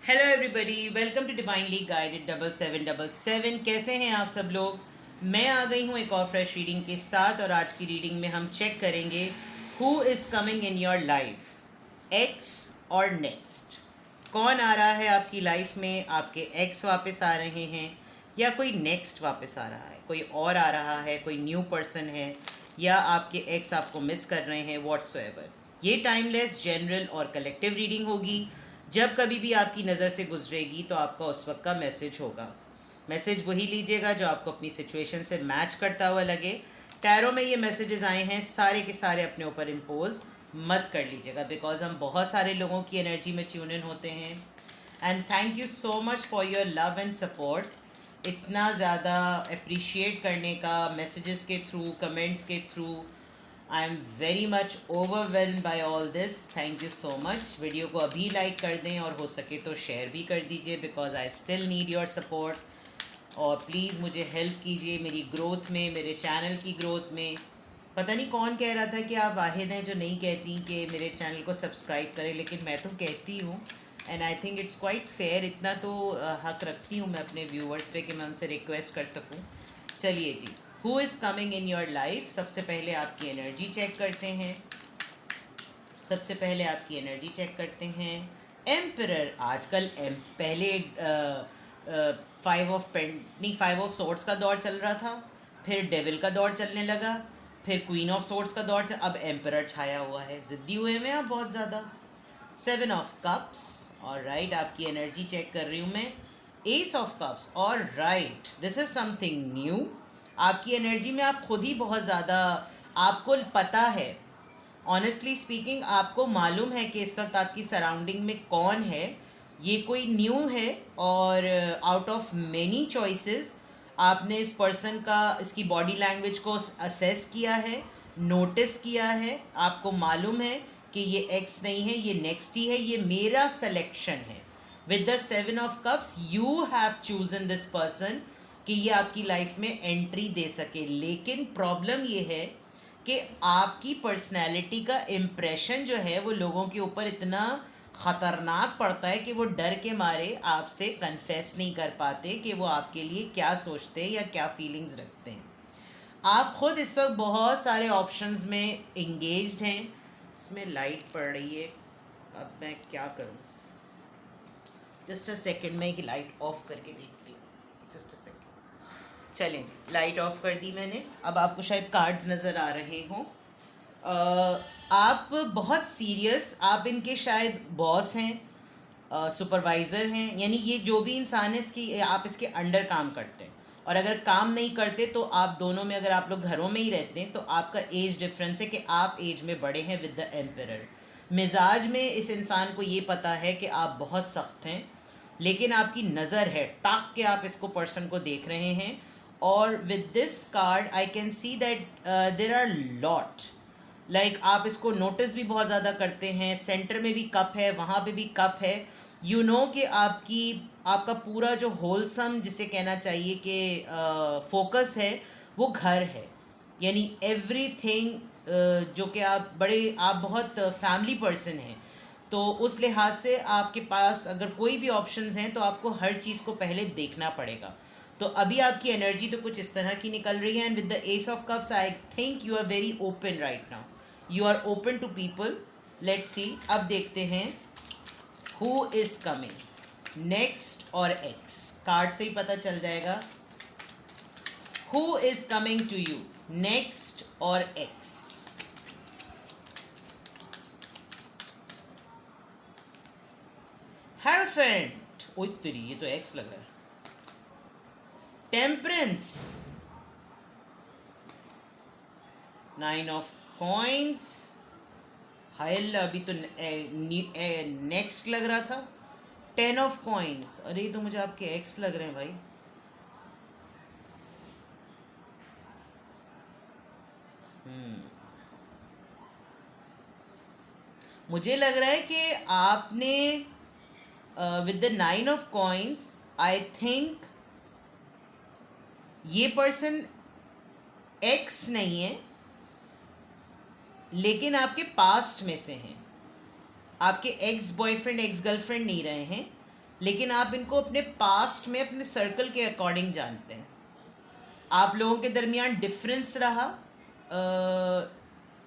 Hello everybody, welcome to divinely guided 7777। कैसे हैं आप सब लोग। मैं आ गई हूँ एक और फ्रेश रीडिंग के साथ, और आज की रीडिंग में हम चेक करेंगे who is coming in your life, x और नेक्स्ट। कौन आ रहा है आपकी लाइफ में। आपके एक्स वापस आ रहे हैं या कोई नेक्स्ट वापस आ रहा है, कोई और आ रहा है, कोई न्यू पर्सन है, या आपके एक्स आपको मिस कर रहे हैं, व्हाट्सोएवर। ये टाइमलेस, जनरल और कलेक्टिव रीडिंग होगी। जब कभी भी आपकी नज़र से गुजरेगी तो आपका उस वक्त का मैसेज होगा। मैसेज वही लीजिएगा जो आपको अपनी सिचुएशन से मैच करता हुआ लगे। टैरो में ये मैसेजेस आए हैं, सारे के सारे अपने ऊपर इम्पोज मत कर लीजिएगा, बिकॉज हम बहुत सारे लोगों की एनर्जी में ट्यून इन होते हैं। And thank you so much for your love and support. इतना ज़्यादा अप्रिशिएट करने का, मैसेजेस के थ्रू, कमेंट्स के through, I am very much overwhelm by all this. Thank you so much. Video को अभी लाइक कर दें और हो सके तो शेयर भी कर दीजिए, because I still need your support. और प्लीज़ मुझे हेल्प कीजिए मेरी ग्रोथ में, मेरे चैनल की ग्रोथ में। पता नहीं कौन कह रहा था कि आप वाहिद हैं जो नहीं कहती कि मेरे चैनल को सब्सक्राइब करें, लेकिन मैं तो कहती हूँ। And I think it's quite fair. इतना तो हक रखती हूँ मैं अपने व्यूवर्स पे कि मैं उनसे रिक्वेस्ट कर सकूँ। चलिए जी, who is coming in your life. सबसे पहले आपकी एनर्जी चेक करते हैं। एम्परर आजकल पहले फाइव ऑफ पेंट नहीं, फाइव ऑफ सोर्ड्स का दौर चल रहा था, फिर डेविल का दौर चलने लगा, फिर क्वीन ऑफ सोर्ड्स का दौर अब एम्परर छाया हुआ है। ज़िद्दी हुए हैं आप बहुत ज़्यादा। सेवन ऑफ कप्स, और राइट, आपकी एनर्जी चेक कर रही हूँ मैं। एस ऑफ कप्स, और right, this is something new. आपकी एनर्जी में आप खुद ही बहुत ज़्यादा, आपको पता है, ऑनेस्टली स्पीकिंग आपको मालूम है कि इस वक्त आपकी सराउंडिंग में कौन है। ये कोई न्यू है, और आउट ऑफ मैनी चॉइसेस आपने इस पर्सन का, इसकी बॉडी लैंग्वेज को असेस किया है, नोटिस किया है। आपको मालूम है कि ये एक्स नहीं है, ये नेक्स्ट ही है, ये मेरा सिलेक्शन है। With the seven of cups you have chosen this person कि ये आपकी लाइफ में एंट्री दे सके। लेकिन प्रॉब्लम ये है कि आपकी पर्सनैलिटी का इम्प्रेशन जो है वो लोगों के ऊपर इतना ख़तरनाक पड़ता है कि वो डर के मारे आपसे कन्फेस नहीं कर पाते कि वो आपके लिए क्या सोचते हैं या क्या फीलिंग्स रखते हैं। आप खुद इस वक्त बहुत सारे ऑप्शंस में इंगेज्ड हैं। इसमें लाइट पड़ रही है, अब मैं क्या करूं। जस्ट अ सेकेंड, मैं एक लाइट ऑफ करके देखती हूँ। Just a second. चलें जी, लाइट ऑफ कर दी मैंने। अब आपको शायद कार्ड्स नज़र आ रहे हों। आप बहुत सीरियस, आप इनके शायद बॉस हैं, सुपरवाइज़र हैं, यानी ये जो भी इंसान है इसकी, आप इसके अंडर काम करते हैं। और अगर काम नहीं करते तो आप दोनों में, अगर आप लोग घरों में ही रहते हैं तो आपका एज डिफरेंस है कि आप एज में बड़े हैं विद द एम्परर। मिजाज में इस इंसान को ये पता है कि आप बहुत सख्त हैं, लेकिन आपकी नज़र है, टाक के आप इसको पर्सन को देख रहे हैं। और with this card I can see that there are lot, like आप इसको नोटिस भी बहुत ज़्यादा करते हैं। सेंटर में भी कप है, वहाँ पे भी कप है। यू नो कि आपका पूरा जो होलसम, जिसे कहना चाहिए कि फोकस है, वो घर है। यानी एवरीथिंग, जो कि आप बहुत फैमिली पर्सन हैं, तो उस लिहाज से आपके पास अगर कोई भी ऑप्शंस हैं तो आपको हर चीज़ को पहले देखना पड़ेगा। तो अभी आपकी एनर्जी तो कुछ इस तरह की निकल रही है। And with the ace of cups I think you are very open right now, you are open to people. Let's see, अब देखते हैं हु इज कमिंग, नेक्स्ट और एक्स। कार्ड से ही पता चल जाएगा who is coming to you, next और एक्स। हेरोफेंट, ओए तेरी, ये तो एक्स लग रहा है। टेम्परेंस, नाइन ऑफ कॉइंस, हायल, अभी तो नेक्स्ट लग रहा था। टेन ऑफ कॉइंस, अरे ये तो मुझे आपके एक्स लग रहे हैं भाई। मुझे लग रहा है कि आपने with the nine of coins, I think ये पर्सन एक्स नहीं है, लेकिन आपके पास्ट में से हैं। आपके एक्स बॉयफ्रेंड, एक्स गर्लफ्रेंड नहीं रहे हैं, लेकिन आप इनको अपने पास्ट में अपने सर्कल के अकॉर्डिंग जानते हैं। आप लोगों के दरमियान डिफरेंस रहा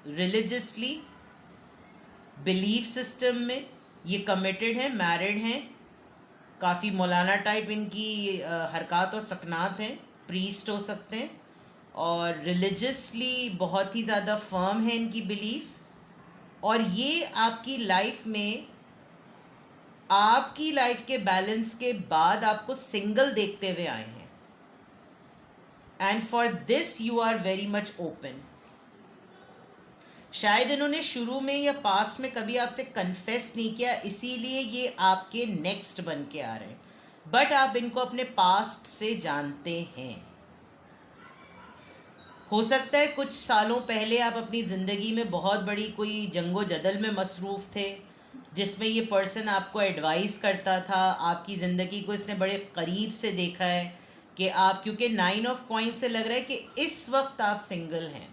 रिलीजियसली, बिलीफ सिस्टम में, ये कमिटेड हैं, मैरिड हैं, काफ़ी मौलाना टाइप इनकी हरकत और सकनात हैं, प्रीस्ट हो सकते हैं, और रिलीजियसली बहुत ही ज़्यादा फर्म है इनकी बिलीफ। और ये आपकी लाइफ में, आपकी लाइफ के बैलेंस के बाद आपको सिंगल देखते हुए आए हैं, and for this you are very much open. शायद इन्होंने शुरू में या पास्ट में कभी आपसे कन्फेस नहीं किया, इसीलिए ये आपके नेक्स्ट बन के आ रहे हैं, बट आप इनको अपने पास्ट से जानते हैं। हो सकता है कुछ सालों पहले आप अपनी ज़िंदगी में बहुत बड़ी कोई जंगो जदल में मसरूफ़ थे, जिसमें ये पर्सन आपको एडवाइस करता था, आपकी ज़िंदगी को इसने बड़े करीब से देखा है कि आप, क्योंकि 9 ऑफ कॉइन्स से लग रहा है कि इस वक्त आप सिंगल हैं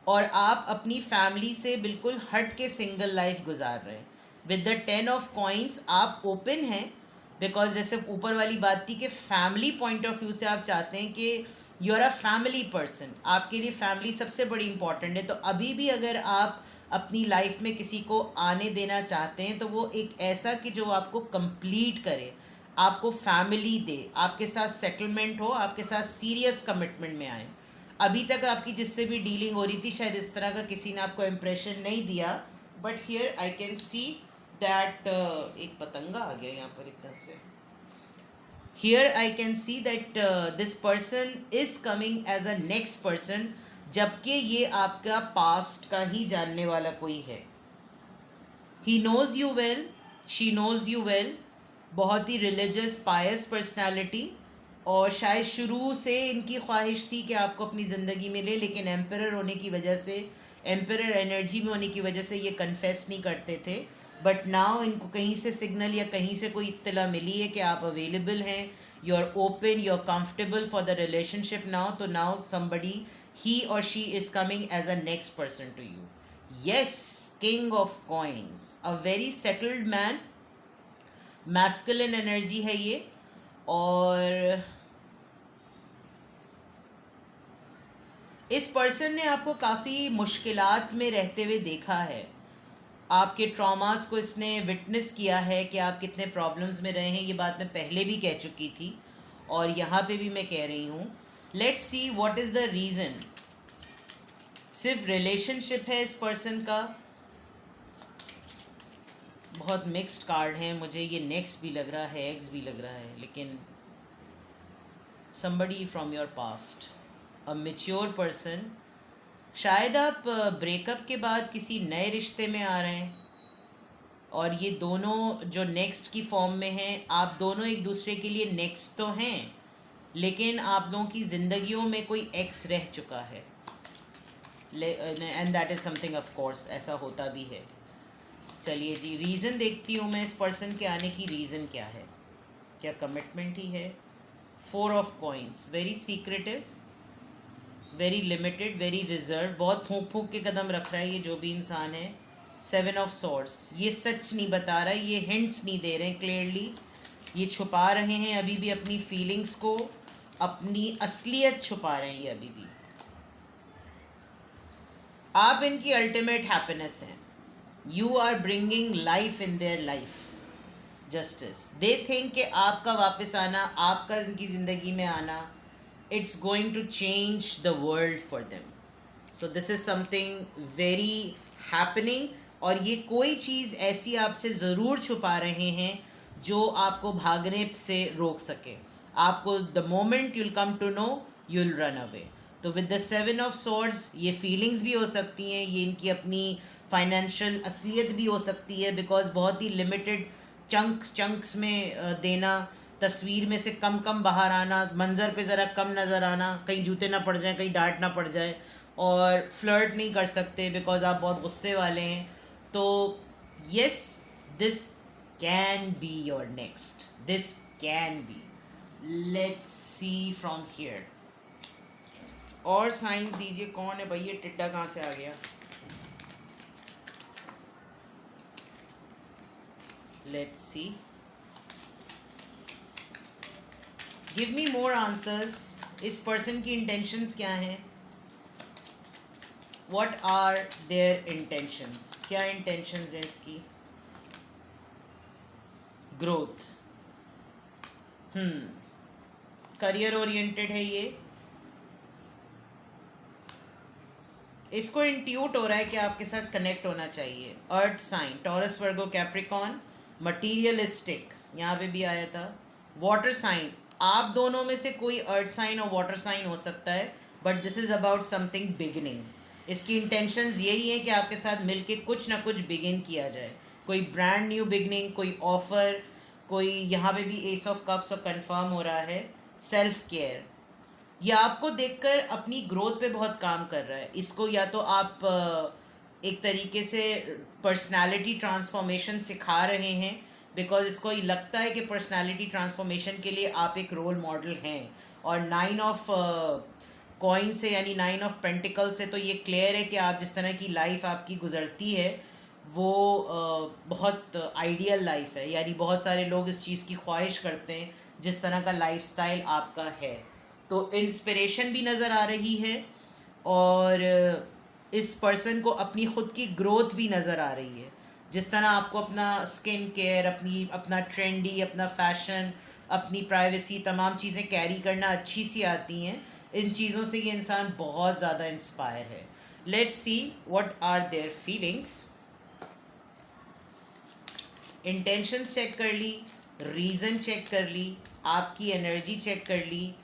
और आप अपनी फैमिली से बिल्कुल हट के सिंगल लाइफ गुजार रहे हैं। विद द 10 ऑफ कॉइन्स आप ओपन हैं, बिकॉज जैसे ऊपर वाली बात थी कि फैमिली पॉइंट ऑफ व्यू से आप चाहते हैं कि you are a family person, आपके लिए फैमिली सबसे बड़ी इंपॉर्टेंट है। तो अभी भी अगर आप अपनी लाइफ में किसी को आने देना चाहते हैं तो वो एक ऐसा कि जो आपको कंप्लीट करे, आपको फैमिली दे, आपके साथ सेटलमेंट हो, आपके साथ सीरियस कमिटमेंट में आए। अभी तक आपकी जिससे भी डीलिंग हो रही थी शायद इस तरह का किसी ने आपको इम्प्रेशन नहीं दिया, but here I can see that एक पतंगा आ गया यहाँ पर एकदम से। Here I can see that this person is coming as a next person, जबकि ये आपका पास्ट का ही जानने वाला कोई है। He knows you well, she knows you well, बहुत ही रिलीजियस पायस पर्सनालिटी, और शायद शुरू से इनकी ख्वाहिश थी कि आपको अपनी ज़िंदगी में ले, लेकिन एम्परर होने की वजह से, एम्परर एनर्जी में होने की वजह से ये कन्फेस नहीं करते थे। बट नाउ इनको कहीं से सिग्नल या कहीं से कोई इत्तला मिली है कि आप अवेलेबल हैं, you are open, you are comfortable for the relationship now. तो नाउ समबडी, ही और she is coming as a next person to you. Yes, king of coins, a very settled man, masculine energy है ये। और इस person ने आपको काफ़ी मुश्किलात में रहते हुए देखा है, आपके ट्रॉमास को इसने विटनेस किया है कि आप कितने प्रॉब्लम्स में रहे हैं। ये बात मैं पहले भी कह चुकी थी और यहाँ पे भी मैं कह रही हूँ। Let's see what is the reason. सिर्फ रिलेशनशिप है इस पर्सन का, बहुत मिक्स्ड कार्ड है, मुझे ये नेक्स्ट भी लग रहा है, एग्स भी लग रहा है, लेकिन somebody from your past, a mature person, शायद आप ब्रेकअप के बाद किसी नए रिश्ते में आ रहे हैं और ये दोनों जो नेक्स्ट की फॉर्म में हैं, आप दोनों एक दूसरे के लिए नेक्स्ट तो हैं, लेकिन आप लोगों की ज़िंदगियों में कोई एक्स रह चुका है, and that is something of course, ऐसा होता भी है। चलिए जी, रीज़न देखती हूँ मैं इस पर्सन के आने की। रीज़न क्या है? क्या कमिटमेंट ही है? 4 of coins, very secretive, very limited, very reserve, बहुत फूंक फूंक के कदम रख रहा है ये जो भी इंसान है। 7 ऑफ सॉर्ड्स, ये सच नहीं बता रहा है, ये हिंट्स नहीं दे रहे हैं क्लियरली, ये छुपा रहे हैं अभी भी अपनी फीलिंग्स को, अपनी असलियत छुपा रहे हैं ये अभी भी। आप इनकी अल्टीमेट हैप्पीनेस हैं, you are bringing life in their life, justice. They think कि आपका वापस आना, आपका इनकी ज़िंदगी में आना, it's going to change the world for them. So this is something very happening, और ये कोई चीज़ ऐसी आपसे ज़रूर छुपा रहे हैं जो आपको भागने से रोक सके। आपको the moment you'll come to know, you'll run away. तो with the 7 of swords, ये फीलिंग्स भी हो सकती हैं, ये इनकी अपनी फाइनेंशियल असलियत भी हो सकती है, बिकॉज बहुत ही लिमिटेड चंक्स में देना, तस्वीर में से कम कम बाहर आना, मंज़र पे ज़रा कम नज़र आना, कहीं जूते ना पड़ जाए, कहीं डांट ना पड़ जाए, और फ्लर्ट नहीं कर सकते बिकॉज आप बहुत गुस्से वाले हैं। तो yes, this can be your next, this can be. Let's see from here. और साइंस दीजिए, कौन है भाई ये टिड्डा, कहाँ से आ गया? Let's see. Give me more answers. इस पर्सन की इंटेंशंस क्या हैं? What are their intentions? क्या इंटेंशंस हैं इसकी? ग्रोथ. करियर ओरिएंटेड है ये. इसको इंट्यूट हो रहा है कि आपके साथ कनेक्ट होना चाहिए. अर्थ साइन, टॉरस, वर्गो, कैप्रिकॉन. मटीरियलिस्टिक यहाँ पे भी आया था. वाटर साइन, आप दोनों में से कोई अर्थ साइन और वाटर साइन हो सकता है, but this is about something beginning. इसकी इंटेंशंस यही है कि आपके साथ मिलके कुछ ना कुछ बिगिन किया जाए. कोई ब्रांड न्यू बिगनिंग, कोई ऑफर, कोई यहाँ पे भी एस ऑफ कप्स और कंफर्म हो रहा है. सेल्फ केयर, ये आपको देखकर अपनी ग्रोथ पे बहुत काम कर रहा है. इसको या तो आप एक तरीके से पर्सनालिटी ट्रांसफॉर्मेशन सिखा रहे हैं, बिकॉज इसको ये लगता है कि पर्सनालिटी ट्रांसफॉर्मेशन के लिए आप एक रोल मॉडल हैं. और 9 ऑफ कॉइन से यानी 9 ऑफ पेंटिकल से तो ये क्लियर है कि आप जिस तरह की लाइफ आपकी गुजरती है वो बहुत आइडियल लाइफ है. यानी बहुत सारे लोग इस चीज़ की ख्वाहिश करते हैं जिस तरह का लाइफस्टाइल आपका है. तो इंस्पिरेशन भी नज़र आ रही है और इस पर्सन को अपनी ख़ुद की ग्रोथ भी नज़र आ रही है. जिस तरह आपको अपना स्किन केयर, अपना ट्रेंडी, अपना फैशन, अपनी प्राइवेसी, तमाम चीज़ें कैरी करना अच्छी सी आती हैं, इन चीज़ों से ये इंसान बहुत ज़्यादा इंस्पायर है. Let's see what are their feelings. Intentions check कर ली, रीज़न चेक कर ली, आपकी एनर्जी चेक कर ली,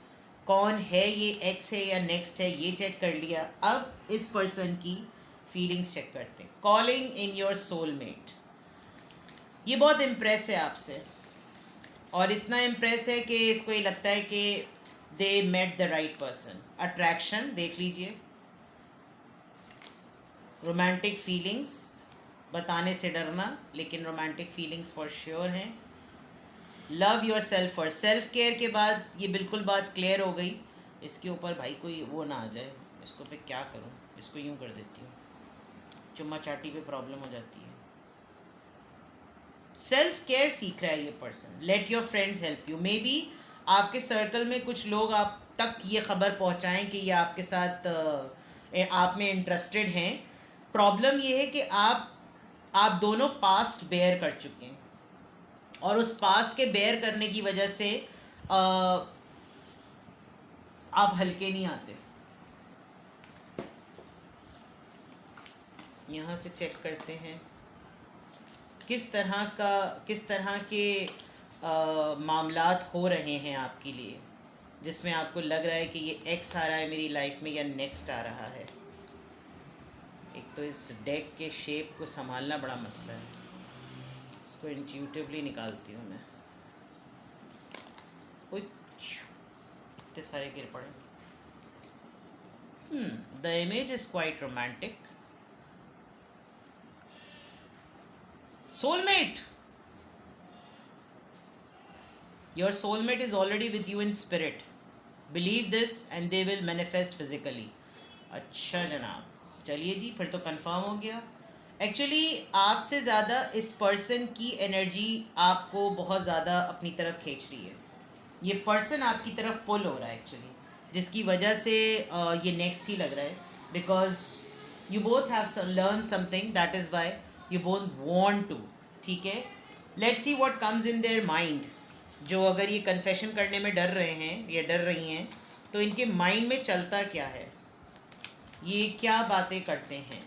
कौन है ये, एक्स है या नेक्स्ट है, ये चेक कर लिया. अब इस पर्सन की फीलिंग्स चेक करते हैं. कॉलिंग इन योर सोलमेट, ये बहुत इम्प्रेस है आपसे और इतना इम्प्रेस है कि इसको ये लगता है कि they met the right person. Attraction देख लीजिए. रोमांटिक फीलिंग्स, बताने से डरना, लेकिन रोमांटिक फीलिंग्स फॉर श्योर हैं. Love yourself for, self care के बाद ये बिल्कुल बात क्लियर हो गई. इसके ऊपर भाई कोई वो ना आ जाए, इसको पे क्या करूँ, इसको यूँ कर देती हूँ, चुम्मा चाटी पे प्रॉब्लम हो जाती है. सेल्फ केयर सीख रहा है ये person. Let your friends help you. May be आपके सर्कल में कुछ लोग आप तक ये खबर पहुँचाएँ कि ये आपके साथ आप में इंटरेस्टेड हैं. प्रॉब्लम ये है कि आप दोनों पास्ट बेयर कर चुके हैं और उस पास्ट के बेयर करने की वजह से आप हल्के नहीं आते. यहाँ से चेक करते हैं किस तरह के मामलात हो रहे हैं आपके लिए, जिसमें आपको लग रहा है कि ये एक्स आ रहा है मेरी लाइफ में या नेक्स्ट आ रहा है. एक तो इस डेक के शेप को संभालना बड़ा मसला है. इसको इंट्यूटिवली निकालती हूँ मैं. ओए इतने सारे गिर पड़े. The image is quite romantic. soulmate, your soulmate is already with you in spirit. Believe this and they will manifest physically. अच्छा जनाब, चलिए जी, फिर तो कंफर्म हो गया. एक्चुअली आपसे ज़्यादा इस पर्सन की एनर्जी आपको बहुत ज़्यादा अपनी तरफ खींच रही है. ये पर्सन आपकी तरफ पुल हो रहा है एक्चुअली, जिसकी वजह से ये नेक्स्ट ही लग रहा है. Because you both have learn something, that is why you both want to. ठीक है, let's see what comes in their mind. जो अगर ये कन्फेशन करने में डर रहे हैं या डर रही हैं, तो इनके माइंड में चलता क्या है, ये क्या बातें करते हैं,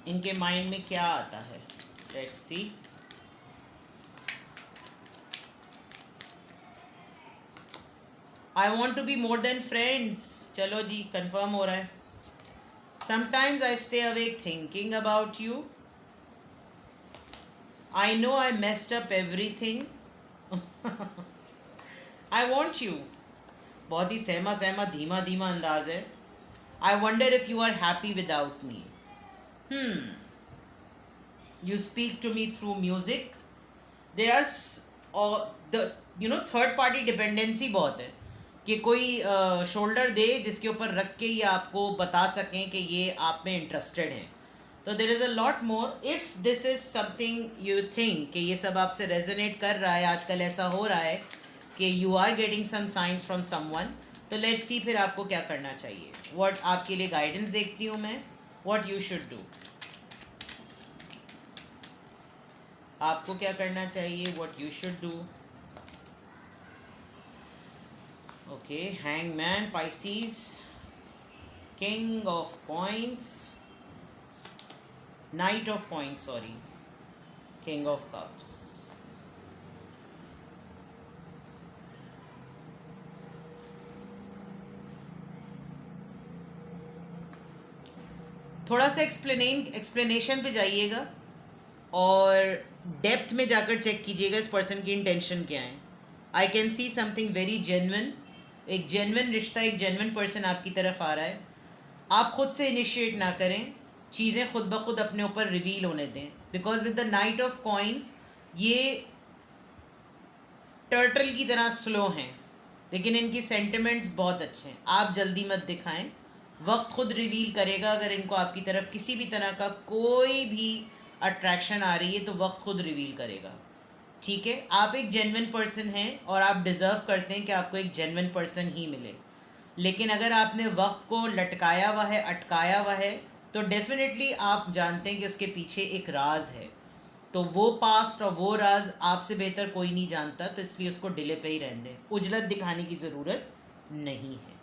इनके माइंड में क्या आता है. Let's see. I want to be more than friends. चलो जी, कंफर्म हो रहा है. Sometimes I stay awake thinking about you. I know I messed up everything. I want you. बहुत ही सहमा सहमा धीमा धीमा अंदाज है. I wonder if you are happy without me. You speak to me through music. There are third party dependency बहुत है कि कोई shoulder दे जिसके ऊपर रख के ये आपको बता सकें कि ये आप में इंटरेस्टेड हैं. तो there is a lot more. If this is something you think कि ये सब आपसे रेजोनेट कर रहा है, आजकल ऐसा हो रहा है, कि you are getting some signs from someone, तो लेट्स सी फिर आपको क्या करना चाहिए. व्हाट आपके लिए गाइडेंस देखती हूँ मैं, व्हाट यू शुड डू. आपको क्या करना चाहिए, what you should do. Okay, hangman, Pisces, king of coins, night of coins, sorry, king of cups. थोड़ा सा एक्सप्लेनेशन पे जाइएगा और डेप्थ में जाकर चेक कीजिएगा इस पर्सन की इंटेंशन क्या है. आई can see something very genuine, एक जेन्युइन रिश्ता, एक जेन्युइन पर्सन आपकी तरफ आ रहा है. आप खुद से इनिशिएट ना करें, चीज़ें खुद ब खुद अपने ऊपर रिवील होने दें. Because with the night of coins ये टर्टल की तरह स्लो हैं, लेकिन इनकी सेंटिमेंट्स बहुत अच्छे हैं. आप जल्दी मत दिखाएं, वक्त खुद रिवील करेगा. अगर इनको आपकी तरफ किसी भी तरह का कोई भी अट्रैक्शन आ रही है तो वक्त खुद रिवील करेगा. ठीक है, आप एक जेन्युइन पर्सन हैं और आप डिज़र्व करते हैं कि आपको एक जेन्युइन पर्सन ही मिले. लेकिन अगर आपने वक्त को लटकाया हुआ है, अटकाया हुआ है, तो डेफिनेटली आप जानते हैं कि उसके पीछे एक राज है. तो वो पास्ट और वो राज आपसे बेहतर कोई नहीं जानता, तो इसलिए उसको डिले पे ही रहने दें. उजलत दिखाने की ज़रूरत नहीं है.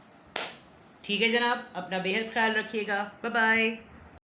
ठीक है जनाब, अपना बेहद ख्याल रखिएगा. Bye bye.